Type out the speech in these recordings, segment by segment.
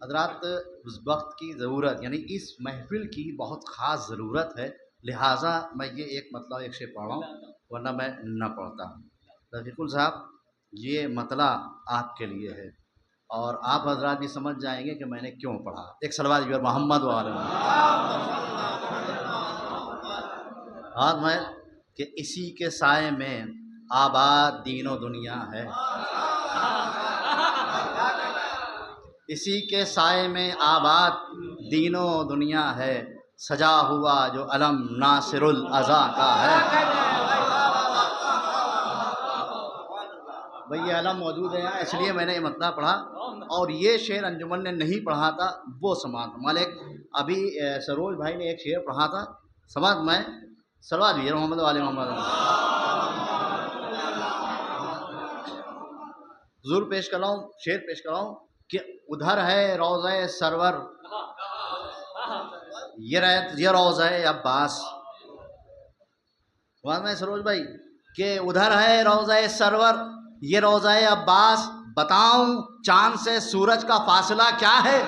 हज़रात, उस वक्त की ज़रूरत यानी इस महफ़िल की बहुत ख़ास ज़रूरत है, लिहाजा मैं ये एक मतलब एक शेर पढ़ रहा हूँ, वरना मैं न पढ़ता। रफ़ीकुल साहब, ये मतला आपके लिए है और आप हज़रात भी समझ जाएंगे कि मैंने क्यों पढ़ा। एक सलवात भी और मोहम्मद वाले हाथ में कि इसी के साए में आबाद दीनो दुनिया है, इसी के साए में आबाद दीनो दुनिया है, सजा हुआ जो अलम नासिरुल अज़ा का है। भाई ये अलम मौजूद है यहाँ, इसलिए मैंने ये मतलब पढ़ा। और ये शेर अंजुमन ने नहीं पढ़ा था, वो समात मालिक अभी सरोज भाई ने एक शेर पढ़ा था, समात मैं सलवात भी मोहम्मद वाले मोहम्मद ज़रूर पेश कर रहा हूँ, शेर पेश कर रहा हूँ कि उधर है रोज़े सरवर, ये रोज़े अब्बास। बाद में सरोज भाई कि उधर है रोज़े सरवर, ये रोज़े अब्बास, बताऊं चांद से सूरज का फासला क्या है।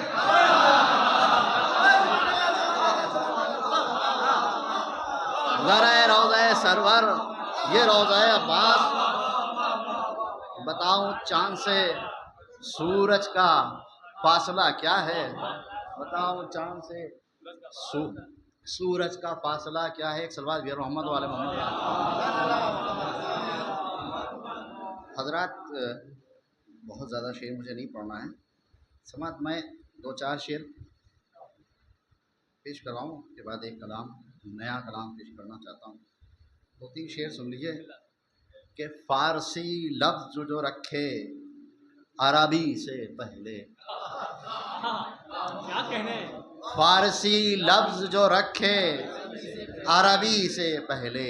उधर है रोज़े सरवर, ये रोज़े अब्बास, बताऊं चांद से सूरज का फासला क्या है। बताऊं चांद से सूरज का फासला क्या है। एक सलवात भी मोहम्मद वाले मोहम्मद। हजरात, बहुत ज़्यादा शेर मुझे नहीं पढ़ना है, समात मैं दो चार शेर पेश कर रहा हूँ, उसके बाद एक कलाम नया कलाम पेश करना चाहता हूँ। दो तीन शेर सुन लीजिए कि फारसी लफ्ज़ जो रखे अरबी से पहले, क्या कहने, फारसी लफ्ज़ जो रखे अरबी से पहले,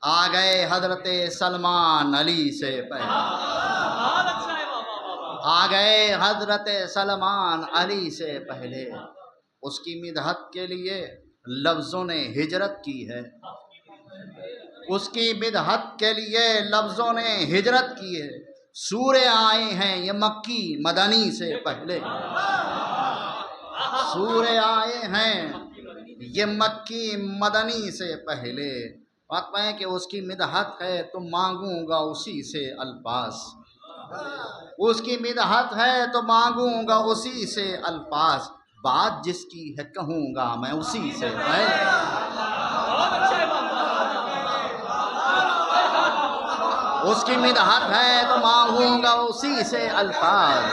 आ गए हजरत सलमान अली से पहले, आ गए हजरत सलमान अली से पहले, उसकी मिदहत के लिए लफ्ज़ों ने हिजरत की है, उसकी मिदहत के लिए लफ्ज़ों ने हिजरत की है। सूरे आए हैं ये मक्की मदनी से पहले, सूरे आए हैं ये मक्की मदनी से पहले। बात है कि उसकी मिदहत है तो मांगूंगा उसी से अल्फाज, उसकी मिदहत है तो मांगूंगा उसी से अल्फाज, बात जिसकी है कहूंगा मैं उसी से। उसकी मिदहत है तो मांगूंगा उसी से अल्फाज,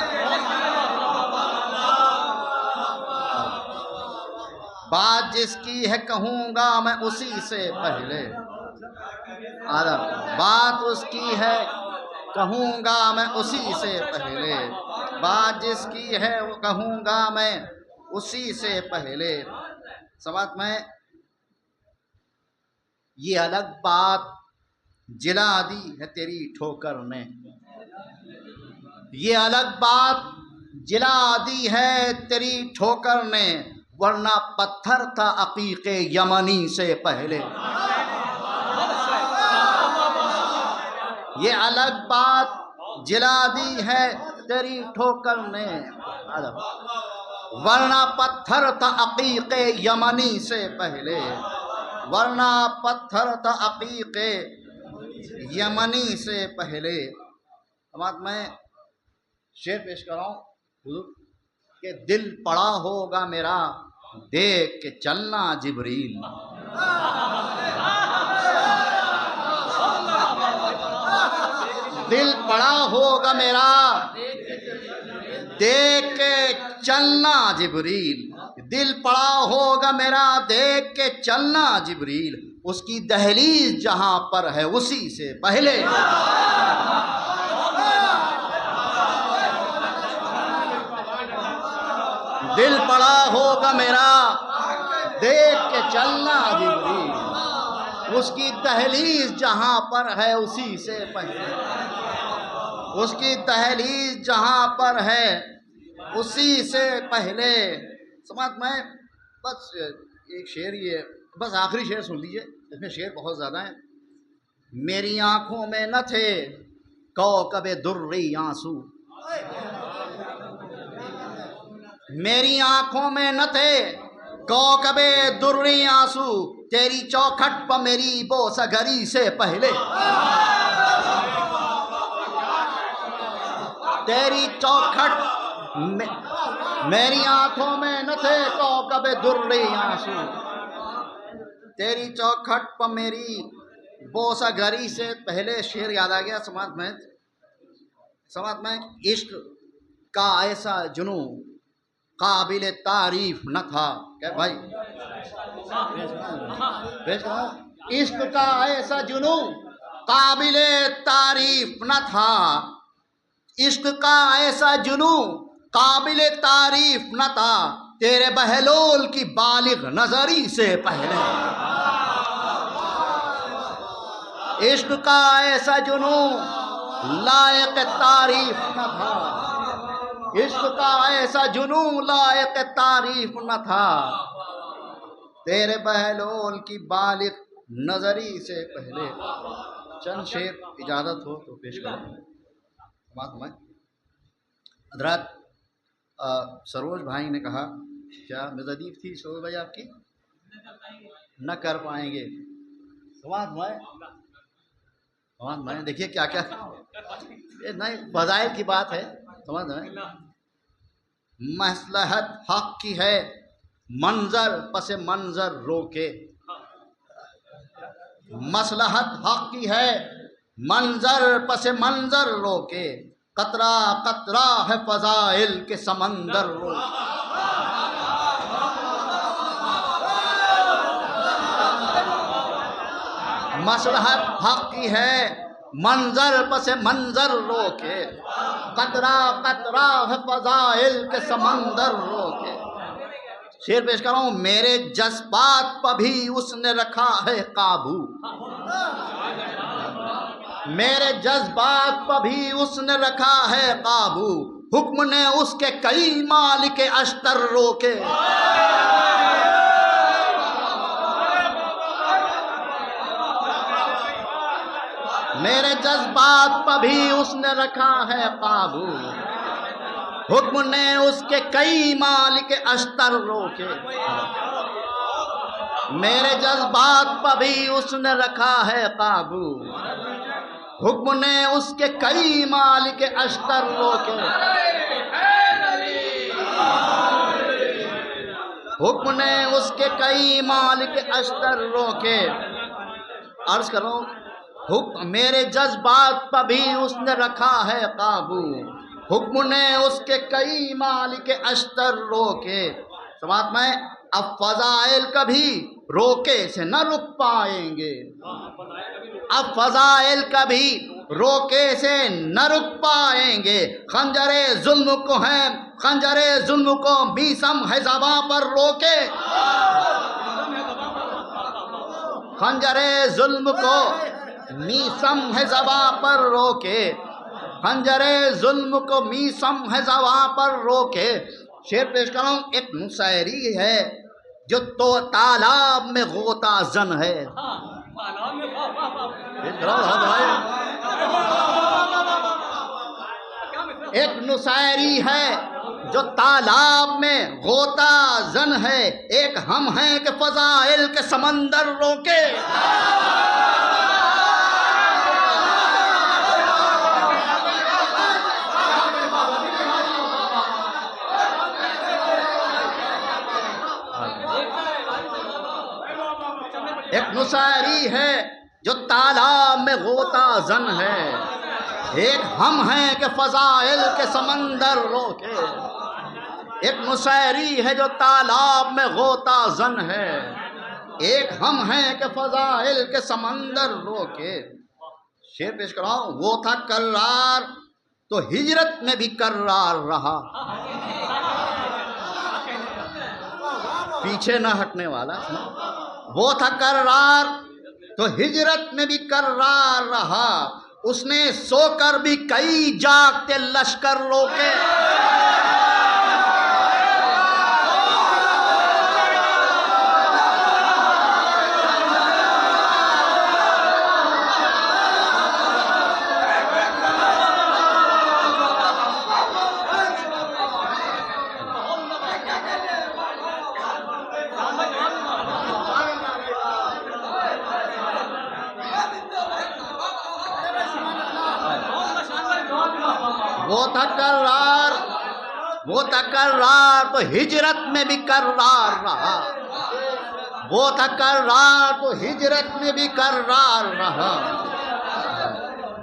बात जिसकी है कहूंगा मैं उसी से पहले। बात उसकी है कहूंगा मैं उसी से पहले, बात जिसकी है वो कहूंगा मैं उसी से पहले। समात में ये अलग बात जिला दी है तेरी ठोकर ने, ये अलग बात जिला दी है तेरी ठोकर ने, वरना पत्थर था अकीके यमनी से पहले। ये अलग बात जिला दी है तेरी ठोकर ने, वरना पत्थर था अकीके यमनी से पहले, वरना पत्थर था अकीके यमनी से पहले। अब मैं शेर पेश कर रहा हूँ कि दिल पड़ा होगा मेरा देख के चलना जिब्रील, दिल पड़ा होगा मेरा देख के चलना जिब्रील, दिल पड़ा होगा मेरा देख के चलना जिब्रील, उसकी दहलीज जहां पर है उसी से पहले। दिल पड़ा होगा मेरा देख के चलना जिब्रील, उसकी दहलीज जहां पर है उसी से पहले, उसकी दहलीज जहां पर है उसी से पहले। समझ में बस एक शेर, ये बस आखिरी शेर सुन लीजिए, इसमें शेर बहुत ज़्यादा है। मेरी आंखों में न थे कौकबे दुर्री आंसू, मेरी आंखों में न थे कौकबे दुर्री आंसू, तेरी चौखट पर मेरी बोसगरी से पहले, तेरी चौखट मेरी आंखों में न थे कौकबे दुर्री आंसू, तेरी चौखट पर मेरी बोसगरी से पहले। शेर याद आ गया समाज में इश्क का ऐसा जुनू काबिल तारीफ न था। क्या भाई, इश्क का ऐसा जुनू काबिल तारीफ न था, इश्क का ऐसा जुनू काबिल तारीफ न था, तेरे बहलोल की बालिग नजरी से पहले। इश्क का ऐसा जुनू लायक तारीफ न था, इश्क का ऐसा जुनू लायक तारीफ न था, तेरे बहलोल की बालिग नजरी से पहले। चंद शेर इजाजत हो तो पेश करो। हजरत सरोज भाई ने कहा, क्या मिज़दीफ थी सरोज भाई आपकी? न कर पाएंगे। समाज में देखिए क्या क्या, ये नहीं फज़ाइल की बात है। समझ में मसलहत हक की है, मंजर पसे मंजर रोके, मसलहत हक की है, मंजर पसे मंजर रोके, कतरा कतरा है फजाइल के समंदर रोके। मसलहत हक की है, मंजर पसे मंजर रोके, कतरा कतरा है फजाइल के समंदर रोके। शेर पेश कर रहा हूं। मेरे जज्बात पर भी उसने रखा है काबू, मेरे जज्बात पर भी उसने रखा है काबू, हुक्म ने उसके कई मालिक अश्तर रोके। मेरे जज्बात पर भी उसने रखा है काबू, हुक्म ने उसके कई मालिक अश्तर रोके। मेरे जज्बात पर भी उसने रखा है काबू, हुक्म ने उसके कई मालिक अश्तर रोके। हुक्म ने उसके कई मालिक अश्तर रोके। अर्ज करो, हुक्म मेरे जज्बात पर भी उसने रखा है काबू, हुक्म ने उसके कई मालिक अश्तर रोके। समाज में अब फजाइल कभी रोके से न रुक पाएंगे, अब फजाइल कभी रोके से न रुक पाएंगे, खंजरे जुल्म को है, खंजरे जुल्म को बीसम है ज़बां पर रोके, खंजरे जुल्म को मीसम है ज़बां पर रोके, खंजरे जुल्म को मीसम है ज़बां पर रोके। शेर पेश कर रहा हूं। एक मुशायरी है जो तो तालाब में गोता जन है, एक मुशायरी है जो तालाब में गोता जन है, एक हम हैं कि फजाइल के समंदर रोके। एक मुशायरी है जो तालाब में गोता जन है, एक हम हैं कि फजाइल के समंदर रोके। एक मुशायरी है जो तालाब में गोता जन है, एक हम हैं कि फजाइल के समंदर रोके। शेर पेश कराओ। वो था कर्रार तो हिजरत में भी कर्रार रहा, पीछे न हटने वाला। वो था कर्रार तो हिजरत में भी कर्रार रहा, उसने सोकर भी कई जागते लश्कर रोके। वो तकर्रार तो हिजरत में भी कर्रार रहा, वो तकर्रार तो हिजरत में भी कर्रार रहा,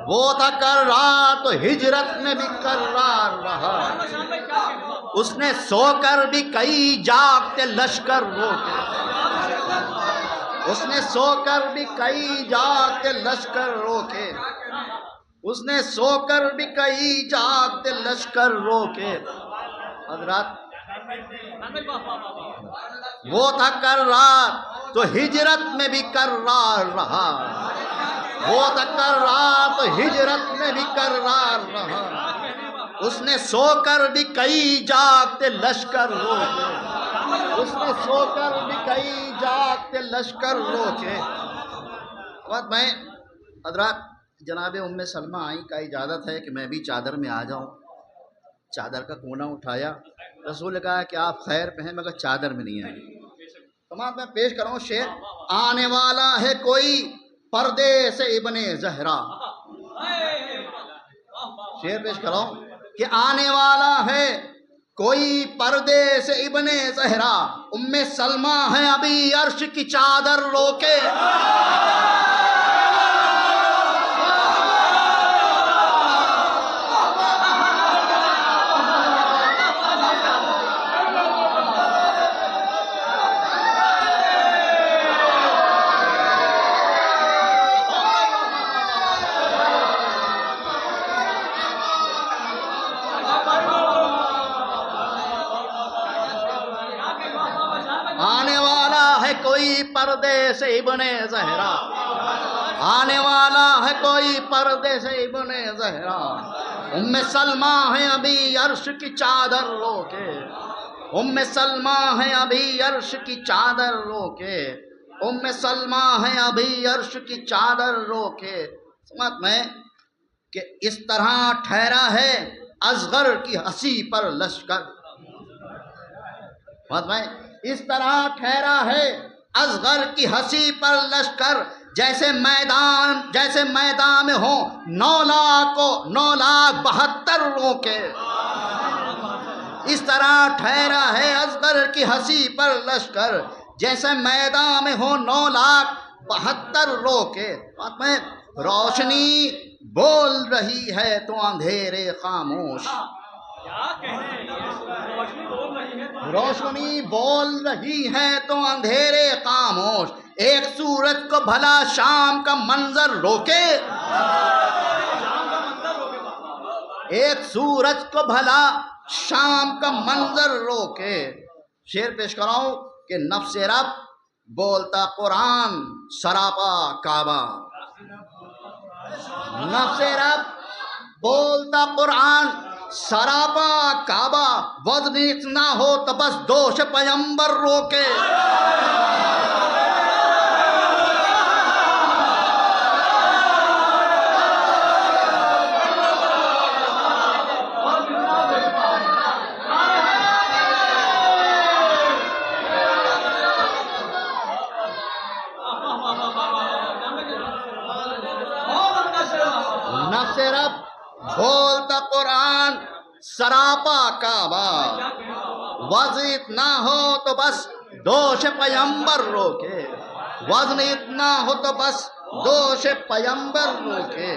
वो तकर्रार तो हिजरत में भी कर्रार रहा। उसने सोकर भी कई जागते लश्कर रोके, उसने सोकर भी कई जागते लश्कर रोके, उसने सोकर भी कई जागते लश्कर रोके। हज़रात वो था कर्रार तो हिजरत में भी कर्रार रहा, वो था कर्रार तो हिजरत में भी कर्रार रहा। उसने सोकर भी कई जागते लश्कर रोके, उसने सोकर भी कई जागते लश्कर रोके। और मैं हज़रात जनाब उम्मे सलमा आई का इजाज़त है कि मैं भी चादर में आ जाऊं। चादर का कोना उठाया, रसूल ने कहा कि आप खैर पे हैं मगर चादर में नहीं आए। तमाम मैं पेश कर रहा हूँ शेर। आने वाला है कोई पर्दे से इब्ने ज़हरा, शेर पेश कर रहा हूँ कि आने वाला है कोई पर्दे से इब्ने ज़हरा, उम्मे सलमा है अभी अर्श की चादर रोके। आने वाला है कोई पर्दे से इब्ने ज़हरा, आने वाला है कोई पर्दे से इब्ने ज़हरा, उम्मे सलमा है अभी अर्श की चादर रोके, उम्मे सलमा है अभी अर्श की चादर रोके, उम्मे सलमा है अभी अर्श की चादर रोके। समझ में कि इस तरह ठहरा है असगर की हंसी पर लश्कर, समझ में इस तरह ठहरा है असगर की हंसी पर लश्कर, जैसे मैदान में हो 9,72 रोके। इस तरह ठहरा है असगर की हंसी पर लश्कर, जैसे मैदान में हो 9,72 रोके। में रोशनी बोल रही है तो अंधेरे खामोश, रोशनी बोल रही है तो अंधेरे खामोश, एक सूरज को भला शाम का मंजर रोके, एक सूरज को भला शाम का मंजर रोके। शेर पेश कराऊं कि नफ्से रब बोलता कुरान सरापा काबा, नफ्से रब बोलता कुरान सरापा काबा, वज़्न इतना हो तो बस दोष पैगंबर रोके। नफ्से रब बोलता कुरान सरापा काबा, वज़्न इतना हो तो बस दोष पैगंबर रोके, वज़्न इतना हो तो बस दोष पैगंबर रोके।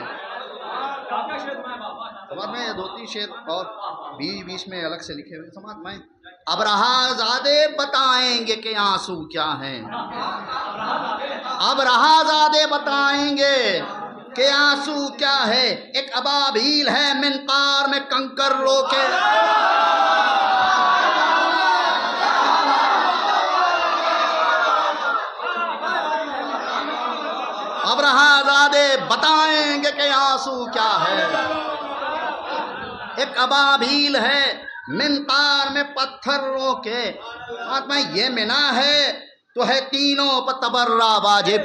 समझ में 2-3 शेर और बीच में अलग से लिखे हुए समझ में। अब रहाज़ादे बताएंगे कि आंसू क्या हैं, अब रहाज़ादे बताएंगे कि आंसू क्या है। एक अबाबील है मिनकार में कंकर रोके, अब रहाज़ादे बताएंगे कि आंसू क्या है। एक अबाबील है मिनकार में पत्थर रोके, आत्मा ये मिना है तो है तीनों पर तबर्रा वाजिब,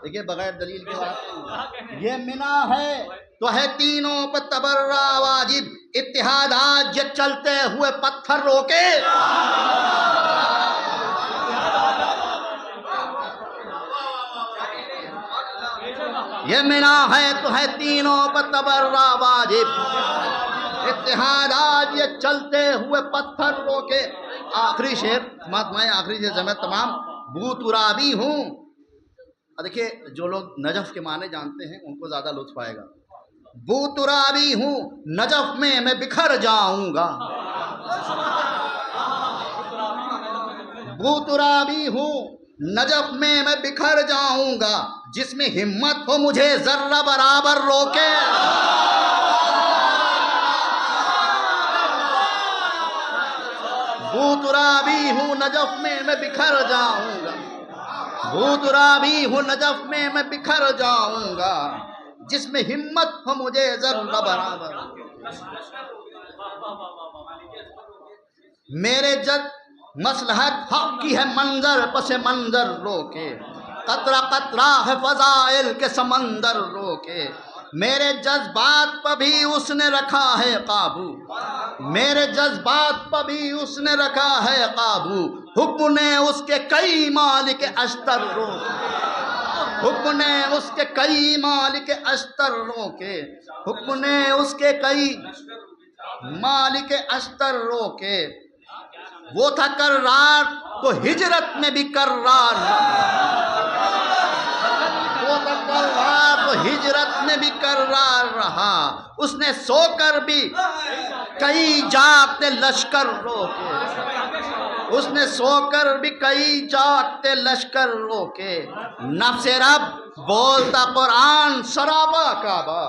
देखिए बगैर दलील के बात, ये मिना है तो है तीनों पर तबर्रा वाजिब, इत्तिहाद आज ये चलते हुए पत्थर रोके। ये मिना है तो है तीनों पर तबर्रा वाजिब, इत्तिहाद आज ये चलते हुए पत्थर रोके। आखिरी शेर महात्माएं, आखिरी शेर जमे तमाम, बूतुराबी हूँ। देखिए जो लोग नजफ के माने जानते हैं उनको ज्यादा लुत्फ आएगा। बूतुराबी हूँ नजफ में मैं बिखर जाऊंगा, बूतुराबी हूँ नजफ में मैं बिखर जाऊंगा, जिसमें हिम्मत हो मुझे जर्रा बराबर रोके। बूतुराबी हूँ नजफ में मैं बिखर जाऊंगा, बूतुराबी हूँ नजफ में मैं बिखर जाऊंगा, जिसमें हिम्मत हो मुझे जर्रा बराबर। मेरे जग मसलहत हक की है मंजर पसे मंजर रोके, कतरा कतरा है फजाइल के समंदर रोके। मेरे जज्बात पर भी उसने रखा है काबू, मेरे जज्बात पर भी उसने रखा है काबू, हुक्म ने उसके कई मालिक अस्तर रोके, हुक्म ने उसके कई मालिक अस्तर रोके, हुक्म ने उसके कई मालिक अस्तर रोके। वो था कर्रार तो हिजरत में भी कर्रार, वो था कर्रार तो हिजरत में भी कर्रार रहा, उसने सोकर भी कई जागते लश्कर रोके, उसने सोकर भी कई जागते लश्कर रोके। नफ्से रब बोलता कुरान शराबा काबा,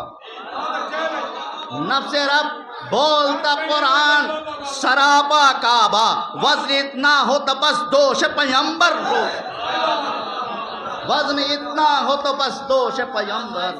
नफ्से रब बोलता कुरान शराबा काबा, वज़्न इतना हो तो बस दोष पैगंबर रोके, वज़्न इतना हो तो बस दोष पैगंबर।